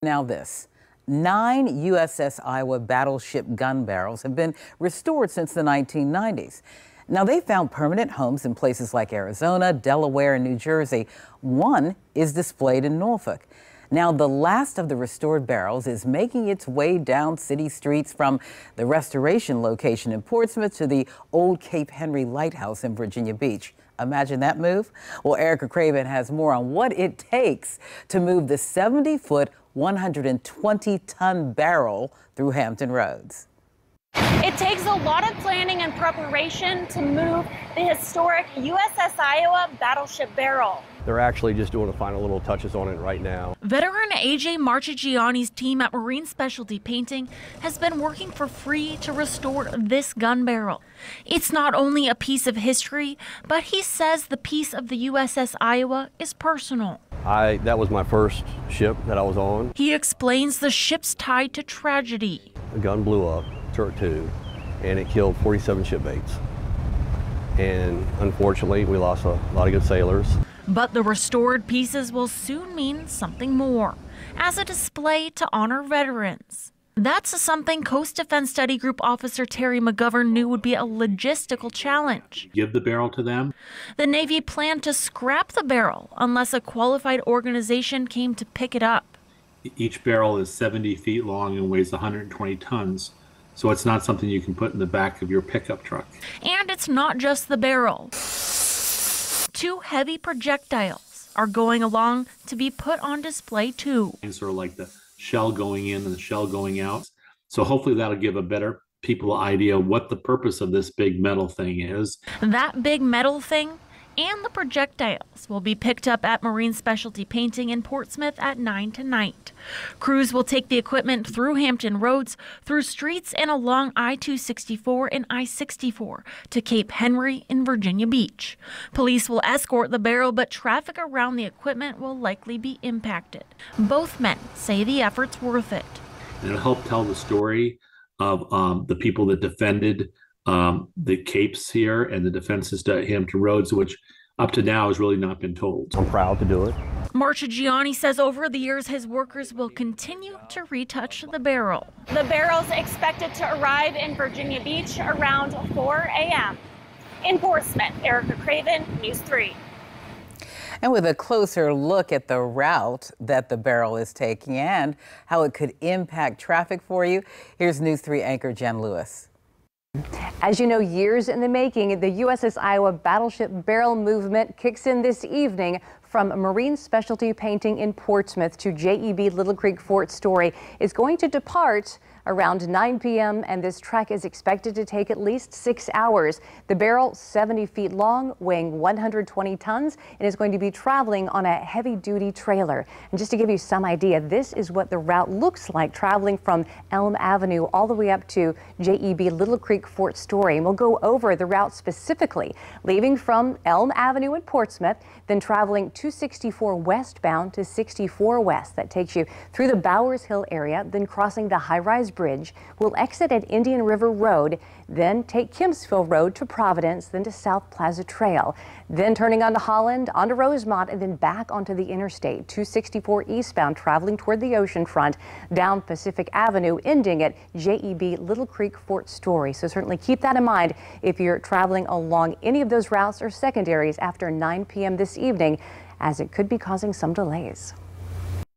Now this. 9 USS Iowa Battleship gun barrels have been restored since the 1990s. Now, they found permanent homes in places like Arizona, Delaware, and New Jersey. One is displayed in Norfolk. Now, the last of the restored barrels is making its way down city streets from the restoration location in Portsmouth to the old Cape Henry Lighthouse in Virginia Beach. Imagine that move? Well, Erica Craven has more on what it takes to move the 70-foot, 120-ton barrel through Hampton Roads. It takes a lot of planning and preparation to move the historic USS Iowa Battleship barrel. They're actually just doing the final little touches on it right now. Veteran AJ Marchigiani's team at Marine Specialty Painting has been working for free to restore this gun barrel. It's not only a piece of history, but he says the piece of the USS Iowa is personal. That was my first ship that I was on. He explains the ship's tied to tragedy. The gun blew up, turret 2, and it killed 47 shipmates. And unfortunately, we lost a lot of good sailors. But the restored pieces will soon mean something more, as a display to honor veterans. That's something Coast Defense Study Group Officer Terry McGovern knew would be a logistical challenge. Give the barrel to them. The Navy planned to scrap the barrel unless a qualified organization came to pick it up. Each barrel is 70 feet long and weighs 120 tons. So it's not something you can put in the back of your pickup truck. And it's not just the barrel. 2 heavy projectiles are going along to be put on display too. And sort of like the shell going in and the shell going out. So hopefully that'll give a better people idea what the purpose of this big metal thing is. That big metal thing and the projectiles will be picked up at Marine Specialty Painting in Portsmouth at 9 tonight. Crews will take the equipment through Hampton Roads, through streets and along I-264 and I-64 to Cape Henry in Virginia Beach. Police will escort the barrel, but traffic around the equipment will likely be impacted. Both men say the effort's worth it. And it'll help tell the story of the people that defended the capes here and the defenses to Hampton Roads, which up to now has really not been told. I'm proud to do it. Marchigiani says over the years his workers will continue to retouch the barrel. The barrel's expected to arrive in Virginia Beach around 4 a.m. In Portsmouth, Erica Craven, News 3. And with a closer look at the route that the barrel is taking and how it could impact traffic for you, here's News 3 anchor Jen Lewis. As you know, years in the making, the USS Iowa Battleship barrel movement kicks in this evening from Marine Specialty Painting in Portsmouth to JEB Little Creek Fort Story. Is going to depart around 9 p.m. and this trek is expected to take at least 6 hours. The barrel, 70 feet long, weighing 120 tons, and is going to be traveling on a heavy-duty trailer. And just to give you some idea, this is what the route looks like traveling from Elm Avenue all the way up to JEB Little Creek Fort Story. And we'll go over the route specifically, leaving from Elm Avenue in Portsmouth, then traveling 264 westbound to 64 west. That takes you through the Bowers Hill area, then crossing the high-rise bridge. We'll exit at Indian River Road, then take Kimsville Road to Providence, then to South Plaza Trail, then turning onto Holland, onto Rosemont, and then back onto the interstate. 264 eastbound, traveling toward the ocean front, down Pacific Avenue, ending at JEB Little Creek Fort Story. So certainly keep that in mind if you're traveling along any of those routes or secondaries after 9 p.m. this evening, as it could be causing some delays.